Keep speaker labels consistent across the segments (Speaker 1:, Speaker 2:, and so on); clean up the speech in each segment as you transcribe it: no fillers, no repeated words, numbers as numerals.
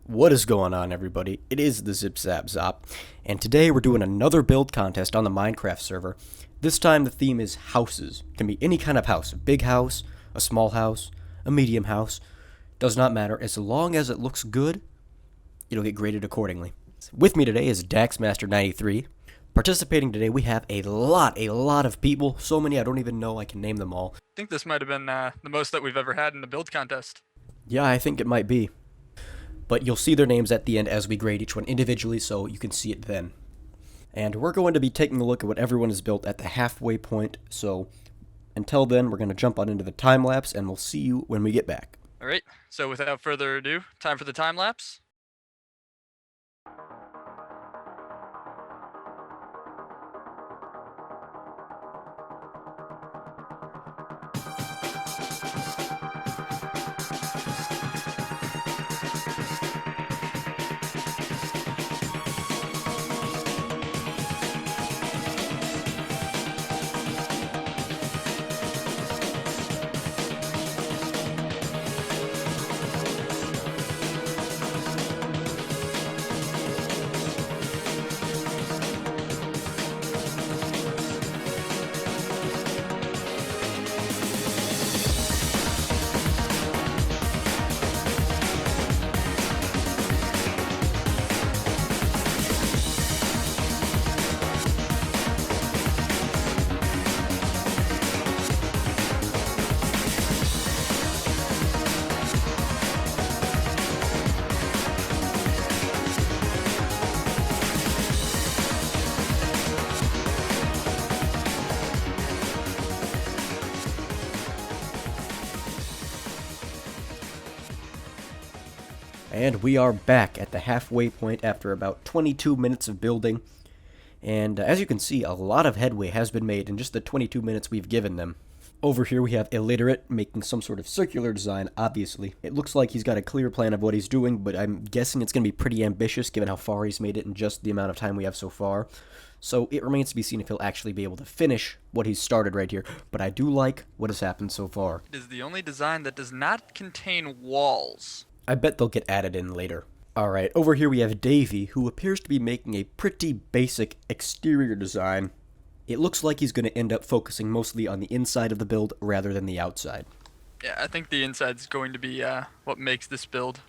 Speaker 1: What is going on, everybody? It is the Zip Zap Zop, and today we're doing another build contest on the Minecraft server. This time the theme is houses. It can be any kind of house, a big house, a small house, a medium house. Does not matter. As long as it looks good, it'll get graded accordingly. With me today is Daxmaster93. Participating today, we have a lot of people. So many I don't even know I can name them all.
Speaker 2: I think this might have been the most that we've ever had in a build contest.
Speaker 1: Yeah, I think it might be. But you'll see their names at the end as we grade each one individually, so you can see it then. And we're going to be taking a look at what everyone has built at the halfway point, so until then, we're going to jump on into the time lapse, and we'll see you when we get back.
Speaker 2: Alright, so without further ado, time for the time lapse.
Speaker 1: And we are back at the halfway point after about 22 minutes of building. And as you can see, a lot of headway has been made in just the 22 minutes we've given them. Over here we have Illiterate making some sort of circular design, obviously. It looks like he's got a clear plan of what he's doing, but I'm guessing it's going to be pretty ambitious given how far he's made it in just the amount of time we have so far. So it remains to be seen if he'll actually be able to finish what he's started right here, but I do like what has happened so far.
Speaker 2: It is the only design that does not contain walls.
Speaker 1: I bet they'll get added in later. Alright, over here we have Davey, who appears to be making a pretty basic exterior design. It looks like he's going to end up focusing mostly on the inside of the build rather than the outside.
Speaker 2: Yeah, I think the inside's going to be what makes this build.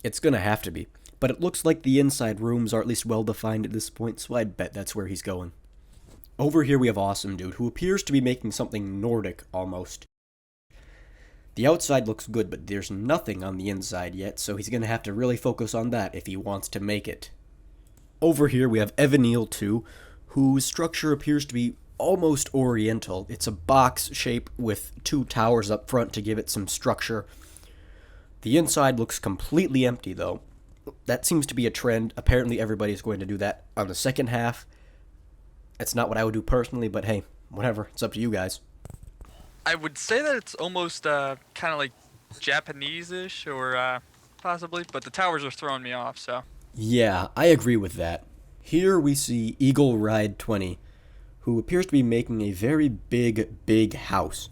Speaker 1: It's going to have to be, but it looks like the inside rooms are at least well defined at this point, so I'd bet that's where he's going. Over here we have Awesome Dude, who appears to be making something Nordic almost. The outside looks good, but there's nothing on the inside yet, so he's going to have to really focus on that if he wants to make it. Over here we have Evaneal 2, whose structure appears to be almost oriental. It's a box shape with two towers up front to give it some structure. The inside looks completely empty, though. That seems to be a trend. Apparently everybody's going to do that on the second half. That's not what I would do personally, but hey, whatever. It's up to you guys.
Speaker 2: I would say that it's almost kind of like Japanese-ish or possibly, but the towers are throwing me off, so.
Speaker 1: Yeah, I agree with that. Here we see Eagle Ride 20, who appears to be making a very big house.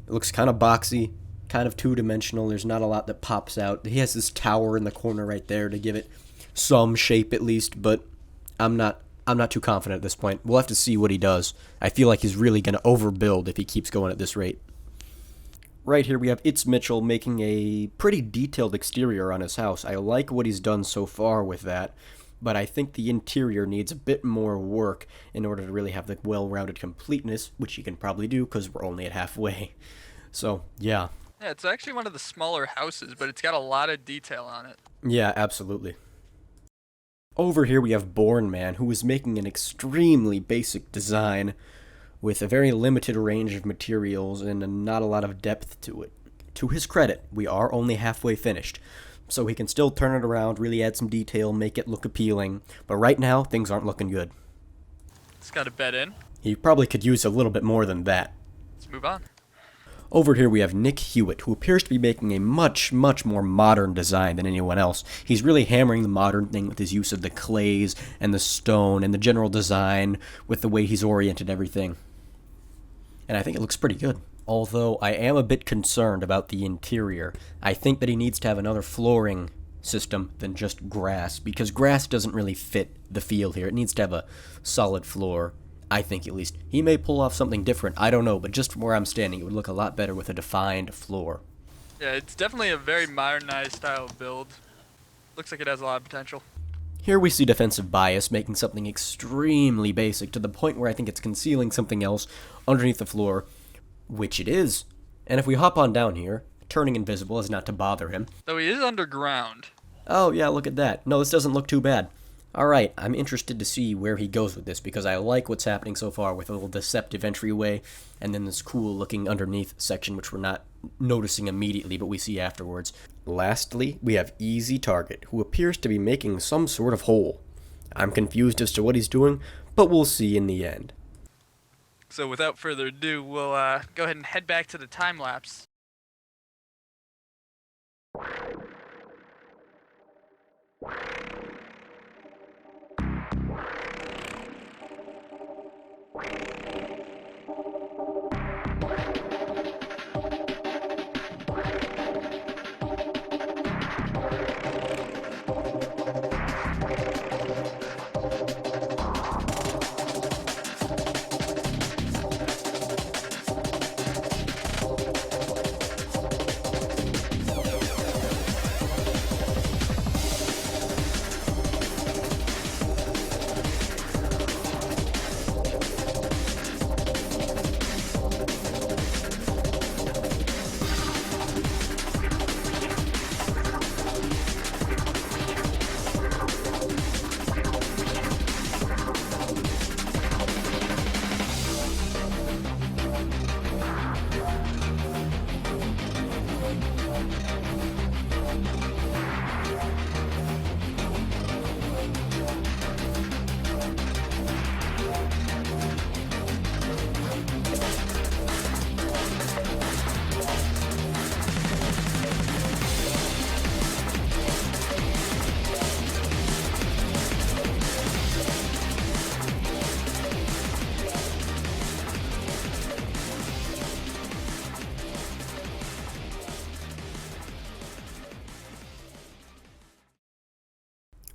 Speaker 1: It looks kind of boxy, kind of two-dimensional. There's not a lot that pops out. He has this tower in the corner right there to give it some shape at least, but I'm not too confident at this point. We'll have to see what he does. I feel like he's really going to overbuild if he keeps going at this rate. Right here we have It's Mitchell making a pretty detailed exterior on his house. I like what he's done so far with that, but I think the interior needs a bit more work in order to really have the well-rounded completeness, which he can probably do because we're only at halfway. So, yeah.
Speaker 2: Yeah, it's actually one of the smaller houses, but it's got a lot of detail on it.
Speaker 1: Yeah, absolutely. Over here we have Born Man, who is making an extremely basic design with a very limited range of materials and not a lot of depth to it. To his credit, we are only halfway finished, so he can still turn it around, really add some detail, make it look appealing, but right now, things aren't looking good.
Speaker 2: It's got a bed in.
Speaker 1: He probably could use a little bit more than that.
Speaker 2: Let's move on.
Speaker 1: Over here we have NickHuet, who appears to be making a much more modern design than anyone else. He's really hammering the modern thing with his use of the clays and the stone and the general design with the way he's oriented everything. And I think it looks pretty good. Although I am a bit concerned about the interior. I think that he needs to have another flooring system than just grass, because grass doesn't really fit the feel here. It needs to have a solid floor, I think, at least. He may pull off something different, I don't know, but just from where I'm standing, it would look a lot better with a defined floor.
Speaker 2: Yeah, it's definitely a very modernized style of build. Looks like it has a lot of potential.
Speaker 1: Here we see defensive bias making something extremely basic to the point where I think it's concealing something else underneath the floor, which it is. And if we hop on down here, turning invisible is not to bother him.
Speaker 2: Though he is underground.
Speaker 1: Oh yeah, look at that. No, this doesn't look too bad. Alright, I'm interested to see where he goes with this because I like what's happening so far with a little deceptive entryway and then this cool looking underneath section which we're not noticing immediately but we see afterwards. Lastly, we have Easy Target, who appears to be making some sort of hole. I'm confused as to what he's doing, but we'll see in the end.
Speaker 2: So without further ado, we'll go ahead and head back to the time lapse.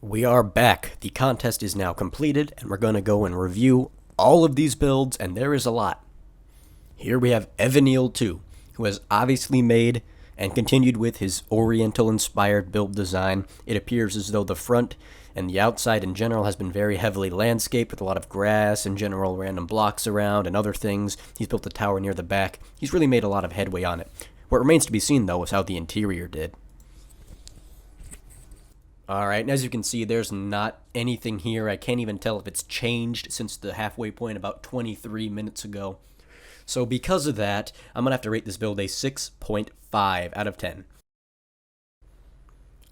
Speaker 1: We are back. The contest is now completed, and we're going to go and review all of these builds, and there is a lot. Here we have Evanil 2, who has obviously made and continued with his Oriental-inspired build design. It appears as though the front and the outside in general has been very heavily landscaped with a lot of grass and general random blocks around and other things. He's built a tower near the back. He's really made a lot of headway on it. What remains to be seen, though, is how the interior did. Alright, and as you can see, there's not anything here. I can't even tell if it's changed since the halfway point about 23 minutes ago. So because of that, I'm going to have to rate this build a 6.5 out of 10.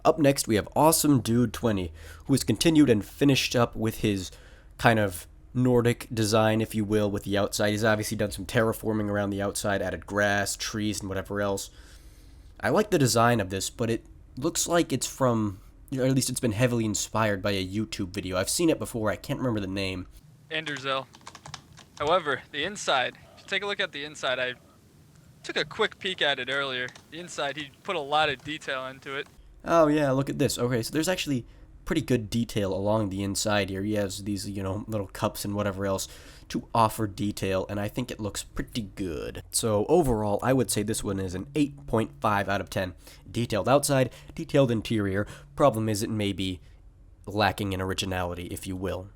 Speaker 1: Up next, we have Awesome Dude 20, who has continued and finished up with his kind of Nordic design, if you will, with the outside. He's obviously done some terraforming around the outside, added grass, trees, and whatever else. I like the design of this, but it looks like it's from, or at least it's been heavily inspired by a YouTube video. I've seen it before, I can't remember the name.
Speaker 2: Anderzel. However, the inside, if you take a look at the inside, I took a quick peek at it earlier. The inside, he put a lot of detail into it.
Speaker 1: Oh yeah, look at this. Okay, so there's actually pretty good detail along the inside here. He has these, little cups and whatever else to offer detail, and I think it looks pretty good. So overall, I would say this one is an 8.5 out of 10. Detailed outside, detailed interior. Problem is it may be lacking in originality, if you will.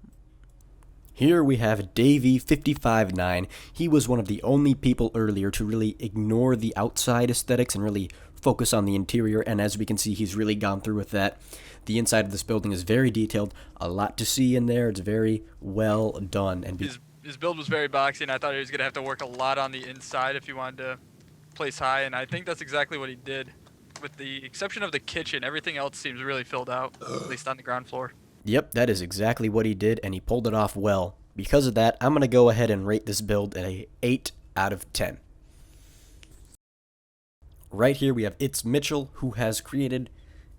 Speaker 1: Here we have Davey559. He was one of the only people earlier to really ignore the outside aesthetics and really focus on the interior, and as we can see, he's really gone through with that. The inside of this building is very detailed, a lot to see in there. It's very well done. And
Speaker 2: his build was very boxy, and I thought he was going to have to work a lot on the inside if he wanted to place high, and I think that's exactly what he did. With the exception of the kitchen, everything else seems really filled out, at least on the ground floor.
Speaker 1: Yep, that is exactly what he did, and he pulled it off well. Because of that, I'm going to go ahead and rate this build at a 8 out of 10. Right here we have It's Mitchell, who has created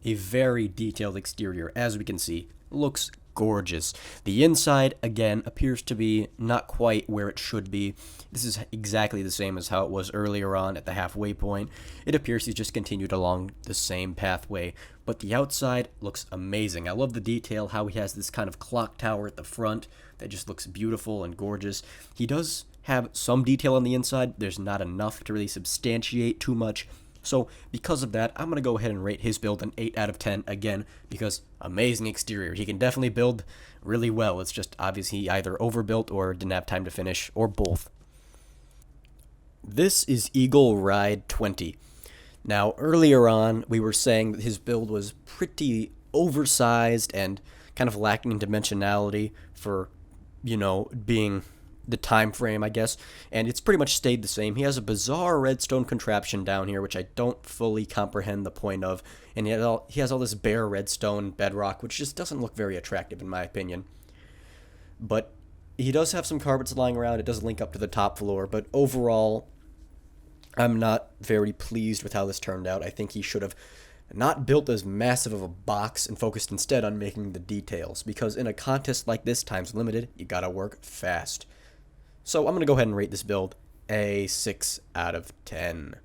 Speaker 1: a very detailed exterior. As we can see, looks gorgeous. The inside, again, appears to be not quite where it should be. This is exactly the same as how it was earlier on at the halfway point. It appears he's just continued along the same pathway, but the outside looks amazing. I love the detail, how he has this kind of clock tower at the front that just looks beautiful and gorgeous. He does have some detail on the inside. There's not enough to really substantiate too much. So because of that, I'm going to go ahead and rate his build an 8 out of 10 again, because amazing exterior. He can definitely build really well. It's just obviously he either overbuilt or didn't have time to finish, or both. This is Eagle Ride 20. Now, earlier on, we were saying that his build was pretty oversized and kind of lacking in dimensionality for, being the time frame, I guess, and it's pretty much stayed the same. He has a bizarre redstone contraption down here, which I don't fully comprehend the point of, and he has all this bare redstone bedrock, which just doesn't look very attractive in my opinion. But he does have some carpets lying around. It does link up to the top floor, but overall, I'm not very pleased with how this turned out. I think he should have not built as massive of a box and focused instead on making the details, because in a contest like this, time's limited, you gotta work fast. So I'm going to go ahead and rate this build a 6 out of 10.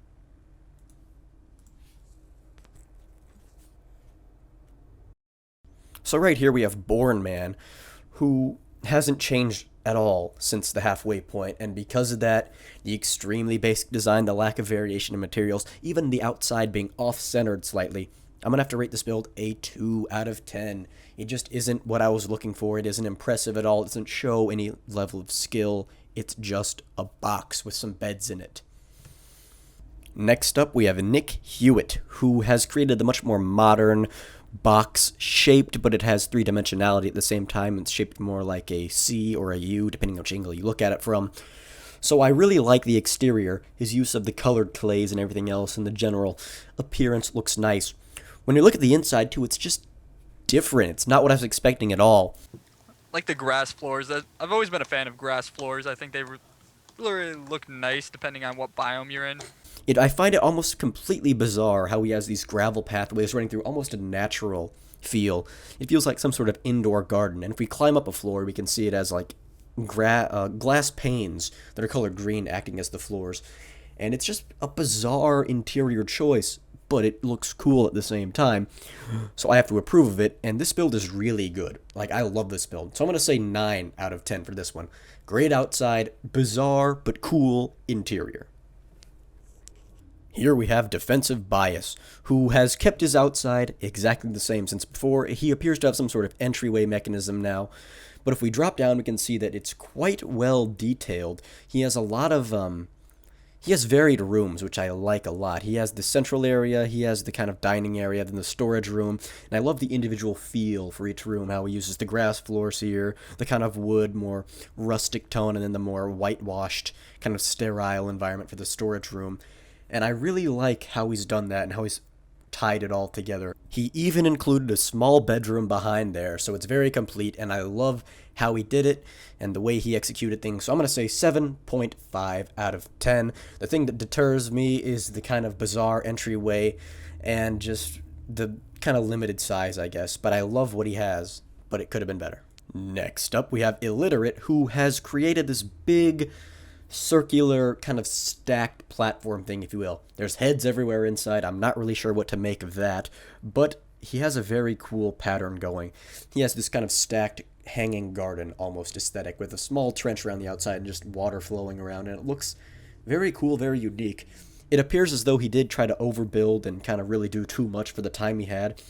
Speaker 1: So right here we have Born Man, who hasn't changed at all since the halfway point, and because of that, the extremely basic design, the lack of variation in materials, even the outside being off-centered slightly, I'm going to have to rate this build a 2 out of 10. It just isn't what I was looking for. It isn't impressive at all. It doesn't show any level of skill. It's just a box with some beds in it. Next up, we have NickHuet, who has created the much more modern box shaped, but it has three-dimensionality at the same time. It's shaped more like a C or a U, depending on which angle you look at it from. So I really like the exterior. His use of the colored clays and everything else, and the general appearance looks nice. When you look at the inside, too, it's just different. It's not what I was expecting at all.
Speaker 2: Like the grass floors. I've always been a fan of grass floors. I think they really look nice depending on what biome you're in.
Speaker 1: I find it almost completely bizarre how he has these gravel pathways running through almost a natural feel. It feels like some sort of indoor garden. And if we climb up a floor, we can see it as like glass panes that are colored green acting as the floors. And it's just a bizarre interior choice, but it looks cool at the same time. So I have to approve of it, and this build is really good. Like, I love this build. So I'm going to say 9 out of 10 for this one. Great outside, bizarre but cool interior. Here we have Defensive Bias, who has kept his outside exactly the same since before. He appears to have some sort of entryway mechanism now, but if we drop down, we can see that it's quite well detailed. He has a lot of, he has varied rooms, which I like a lot. He has the central area, he has the kind of dining area, then the storage room, and I love the individual feel for each room, how he uses the grass floors here, the kind of wood, more rustic tone, and then the more whitewashed, kind of sterile environment for the storage room. And I really like how he's done that and how he's tied it all together. He even included a small bedroom behind there, so it's very complete, and I love how he did it and the way he executed things. So I'm going to say 7.5 out of 10. The thing that deters me is the kind of bizarre entryway and just the kind of limited size, I guess. But I love what he has, but it could have been better. Next up, we have Illiterate, who has created this big circular kind of stacked platform thing, if you will. There's heads everywhere inside. I'm not really sure what to make of that, but he has a very cool pattern going. He has this kind of stacked hanging garden almost aesthetic with a small trench around the outside and just water flowing around, and it looks very cool, very unique. It appears as though he did try to overbuild and kind of really do too much for the time he had,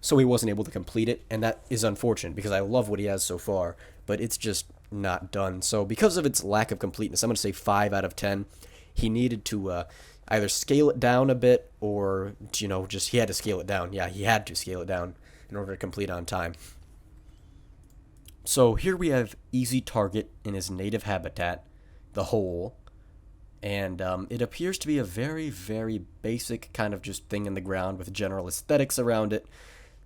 Speaker 1: so he wasn't able to complete it, and that is unfortunate because I love what he has so far, but it's just not done. So because of its lack of completeness, I'm going to say 5 out of 10. He needed to either scale it down a bit or, just he had to scale it down. Yeah, he had to scale it down in order to complete on time. So here we have Easy Target in his native habitat, the hole, and it appears to be a very, very basic kind of just thing in the ground with general aesthetics around it,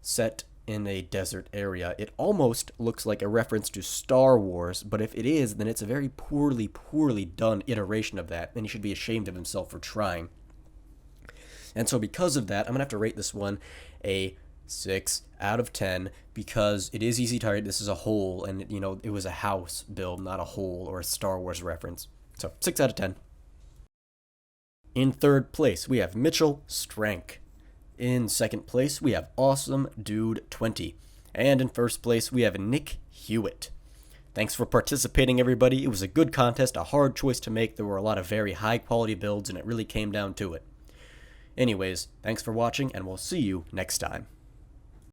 Speaker 1: set in a desert area. It almost looks like a reference to Star Wars, but if it is, then it's a very poorly, poorly done iteration of that, and he should be ashamed of himself for trying. And so because of that, I'm going to have to rate this one a 6 out of 10 because it is easy target. This is a hole, and it was a house build, not a hole or a Star Wars reference. So 6 out of 10. In third place, we have Mitchell Strank. In second place, we have Awesome Dude 20. And in first place, we have NickHuet. Thanks for participating, everybody. It was a good contest, a hard choice to make. There were a lot of very high quality builds, and it really came down to it. Anyways, thanks for watching, and we'll see you next time.